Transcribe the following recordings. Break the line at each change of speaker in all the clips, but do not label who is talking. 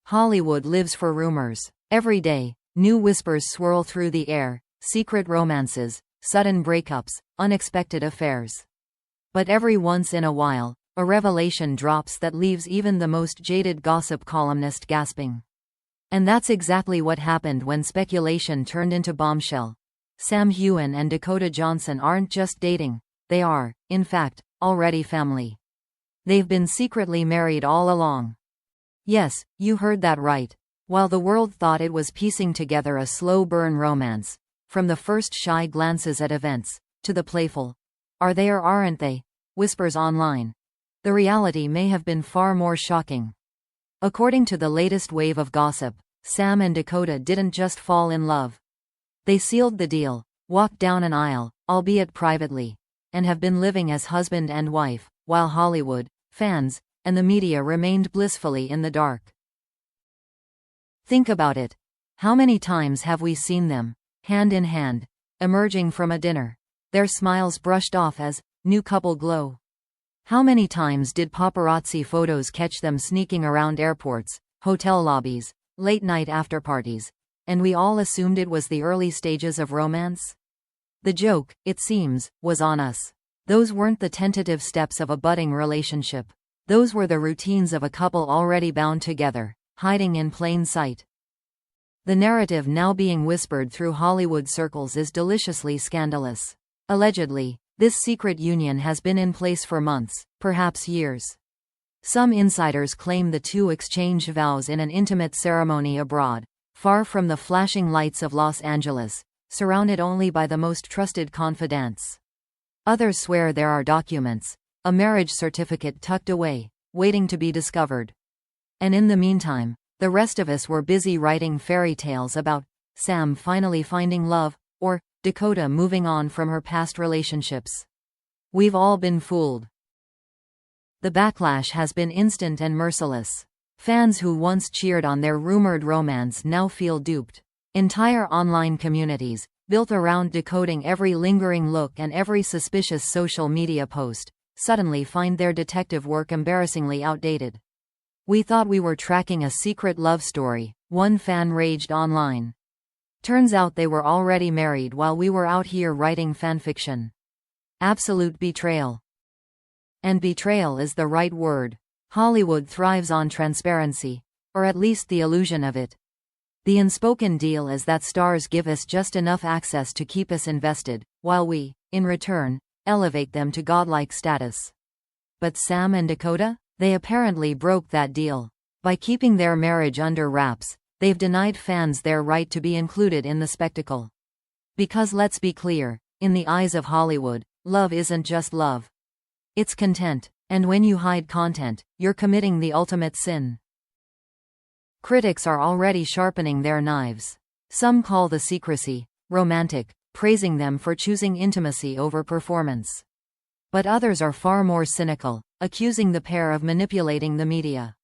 Hollywood lives for rumors. Every day, new whispers swirl through the air, secret romances, sudden breakups, unexpected affairs. But every once in a while, a revelation drops that leaves even the most jaded gossip columnist gasping. And that's exactly what happened when speculation turned into bombshell. Sam Heughan and Dakota Johnson aren't just dating, they are, in fact, already family. They've been secretly married all along. Yes, you heard that right. While the world thought it was piecing together a slow-burn romance, from the first shy glances at events, to the playful, "Are they or aren't they?" whispers online, the reality may have been far more shocking. According to the latest wave of gossip, Sam and Dakota didn't just fall in love. They sealed the deal, walked down an aisle, albeit privately, and have been living as husband and wife, while Hollywood, fans, and the media remained blissfully in the dark. Think about it. How many times have we seen them, hand in hand, emerging from a dinner, their smiles brushed off as new couple glow? How many times did paparazzi photos catch them sneaking around airports, hotel lobbies, late-night after-parties, and we all assumed it was the early stages of romance? The joke, it seems, was on us. Those weren't the tentative steps of a budding relationship. Those were the routines of a couple already bound together, hiding in plain sight. The narrative now being whispered through Hollywood circles is deliciously scandalous. Allegedly, this secret union has been in place for months, perhaps years. Some insiders claim the two exchanged vows in an intimate ceremony abroad, far from the flashing lights of Los Angeles, surrounded only by the most trusted confidants. Others swear there are documents, a marriage certificate tucked away, waiting to be discovered. And in the meantime, the rest of us were busy writing fairy tales about Sam finally finding love, or Dakota moving on from her past relationships. We've all been fooled. The backlash has been instant and merciless. Fans who once cheered on their rumored romance now feel duped. Entire online communities, built around decoding every lingering look and every suspicious social media post, suddenly find their detective work embarrassingly outdated. "We thought we were tracking a secret love story," one fan raged online. "Turns out they were already married while we were out here writing fanfiction." Absolute betrayal. And betrayal is the right word. Hollywood thrives on transparency, or at least the illusion of it. The unspoken deal is that stars give us just enough access to keep us invested, while we, in return, elevate them to godlike status. But Sam and Dakota? They apparently broke that deal. By keeping their marriage under wraps, they've denied fans their right to be included in the spectacle. Because let's be clear, in the eyes of Hollywood, love isn't just love. It's content, and when you hide content, you're committing the ultimate sin. Critics are already sharpening their knives. Some call the secrecy romantic, praising them for choosing intimacy over performance. But others are far more cynical, accusing the pair of manipulating the media.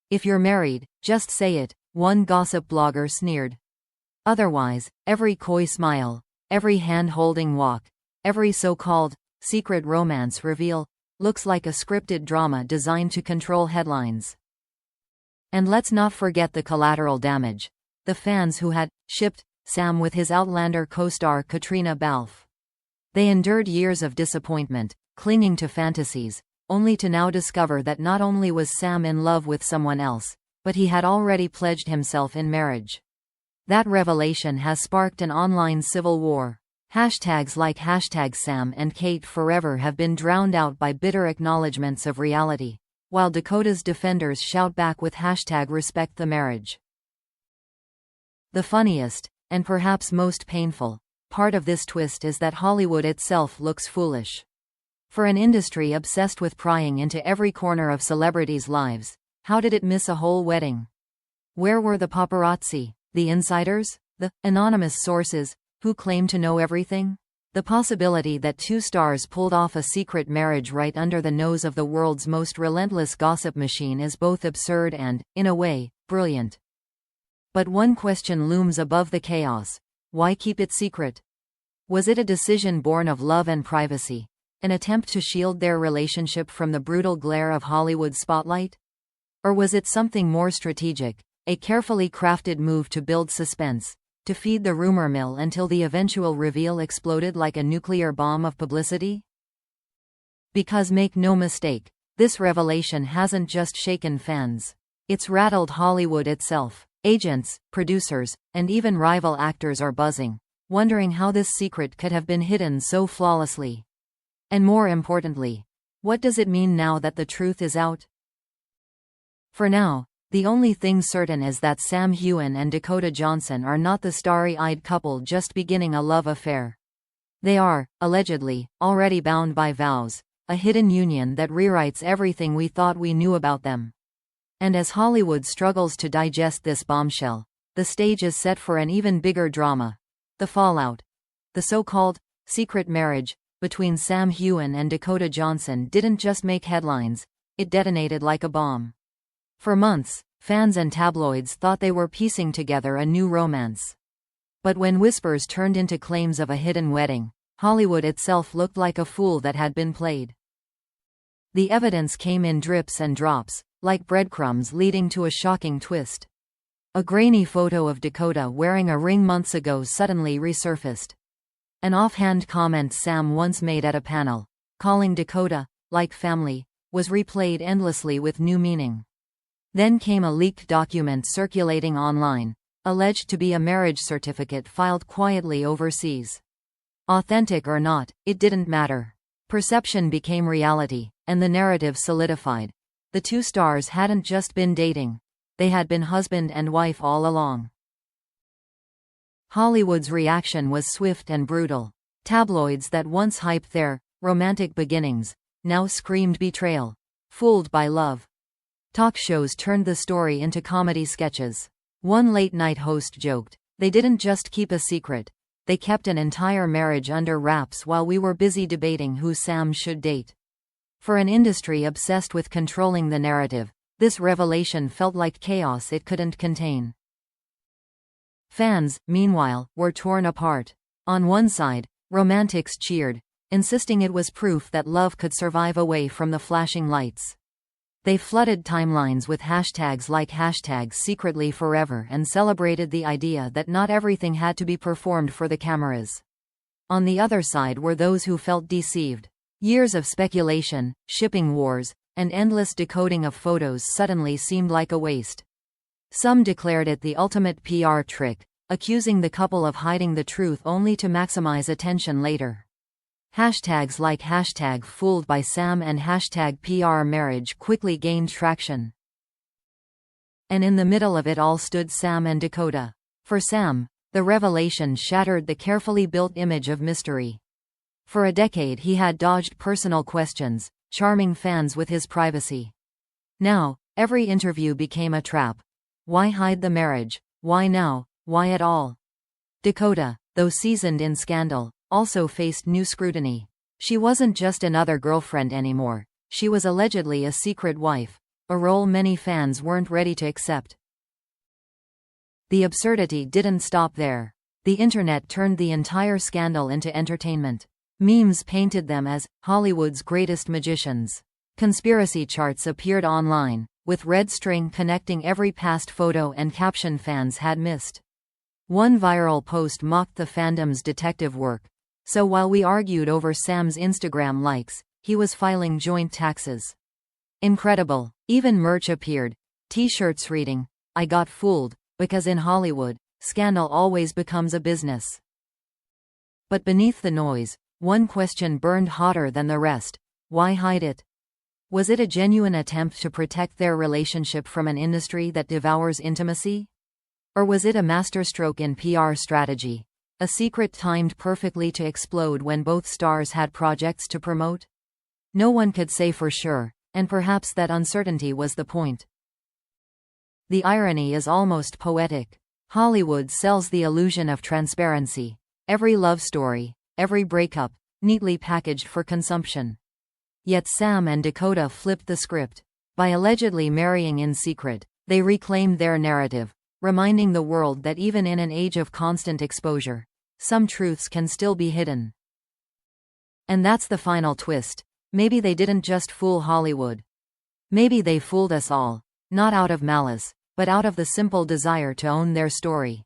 "If you're married, just say it," one gossip blogger sneered. Otherwise, every coy smile, every hand-holding walk, every so-called secret romance reveal looks like a scripted drama designed to control headlines. And let's not forget the collateral damage. The fans who had shipped Sam with his Outlander co-star Caitríona Balfe. They endured years of disappointment, clinging to fantasies, only to now discover that not only was Sam in love with someone else, but he had already pledged himself in marriage. That revelation has sparked an online civil war. Hashtags like #Sam and Kate forever have been drowned out by bitter acknowledgments of reality, while Dakota's defenders shout back with #respect the marriage. The funniest, and perhaps most painful, part of this twist is that Hollywood itself looks foolish. For an industry obsessed with prying into every corner of celebrities' lives, how did it miss a whole wedding? Where were the paparazzi, the insiders, the anonymous sources, who claim to know everything? The possibility that two stars pulled off a secret marriage right under the nose of the world's most relentless gossip machine is both absurd and, in a way, brilliant. But one question looms above the chaos. Why keep it secret? Was it a decision born of love and privacy? An attempt to shield their relationship from the brutal glare of Hollywood's spotlight? Or was it something more strategic, a carefully crafted move to build suspense, to feed the rumor mill until the eventual reveal exploded like a nuclear bomb of publicity? Because make no mistake, this revelation hasn't just shaken fans. It's rattled Hollywood itself. Agents, producers, and even rival actors are buzzing, wondering how this secret could have been hidden so flawlessly. And more importantly, what does it mean now that the truth is out? For now, the only thing certain is that Sam Heughan and Dakota Johnson are not the starry-eyed couple just beginning a love affair. They are, allegedly, already bound by vows, a hidden union that rewrites everything we thought we knew about them. And as Hollywood struggles to digest this bombshell, the stage is set for an even bigger drama. The fallout. The so-called secret marriage between Sam Heughan and Dakota Johnson didn't just make headlines, it detonated like a bomb. For months, fans and tabloids thought they were piecing together a new romance. But when whispers turned into claims of a hidden wedding, Hollywood itself looked like a fool that had been played. The evidence came in drips and drops, like breadcrumbs leading to a shocking twist. A grainy photo of Dakota wearing a ring months ago suddenly resurfaced. An offhand comment Sam once made at a panel, calling Dakota, like family, was replayed endlessly with new meaning. Then came a leaked document circulating online, alleged to be a marriage certificate filed quietly overseas. Authentic or not, it didn't matter. Perception became reality, and the narrative solidified. The two stars hadn't just been dating, they had been husband and wife all along. Hollywood's reaction was swift and brutal. Tabloids that once hyped their romantic beginnings now screamed betrayal. Fooled by love. Talk shows turned the story into comedy sketches. One late-night host joked, "They didn't just keep a secret, they kept an entire marriage under wraps while we were busy debating who Sam should date." For an industry obsessed with controlling the narrative, this revelation felt like chaos it couldn't contain. Fans, meanwhile, were torn apart. On one side, romantics cheered, insisting it was proof that love could survive away from the flashing lights. They flooded timelines with hashtags like #secretlyforever and celebrated the idea that not everything had to be performed for the cameras. On the other side were those who felt deceived. Years of speculation, shipping wars, and endless decoding of photos suddenly seemed like a waste. Some declared it the ultimate PR trick, accusing the couple of hiding the truth only to maximize attention later. Hashtags like #fooled by Sam and #PR marriage quickly gained traction. And in the middle of it all stood Sam and Dakota. For Sam, the revelation shattered the carefully built image of mystery. For a decade he had dodged personal questions, charming fans with his privacy. Now, every interview became a trap. Why hide the marriage? Why now? Why at all? Dakota, though seasoned in scandal, also faced new scrutiny. She wasn't just another girlfriend anymore, she was allegedly a secret wife, a role many fans weren't ready to accept. The absurdity didn't stop there. The internet turned the entire scandal into entertainment. Memes painted them as Hollywood's greatest magicians. Conspiracy charts appeared online, with red string connecting every past photo and caption fans had missed. One viral post mocked the fandom's detective work. So while we argued over Sam's Instagram likes, he was filing joint taxes. Incredible. Even merch appeared. T-shirts reading, "I got fooled," because in Hollywood, scandal always becomes a business. But beneath the noise, one question burned hotter than the rest. Why hide it? Was it a genuine attempt to protect their relationship from an industry that devours intimacy? Or was it a masterstroke in PR strategy? A secret timed perfectly to explode when both stars had projects to promote? No one could say for sure, and perhaps that uncertainty was the point. The irony is almost poetic. Hollywood sells the illusion of transparency. Every love story, every breakup, neatly packaged for consumption. Yet Sam and Dakota flipped the script. By allegedly marrying in secret, they reclaimed their narrative, reminding the world that even in an age of constant exposure, some truths can still be hidden. And that's the final twist. Maybe they didn't just fool Hollywood. Maybe they fooled us all, not out of malice, but out of the simple desire to own their story.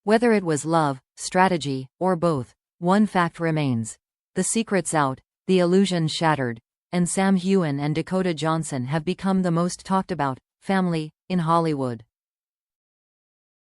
Whether it was love, strategy, or both, one fact remains. The secret's out, the illusion shattered, and Sam Heughan and Dakota Johnson have become the most talked about family in Hollywood.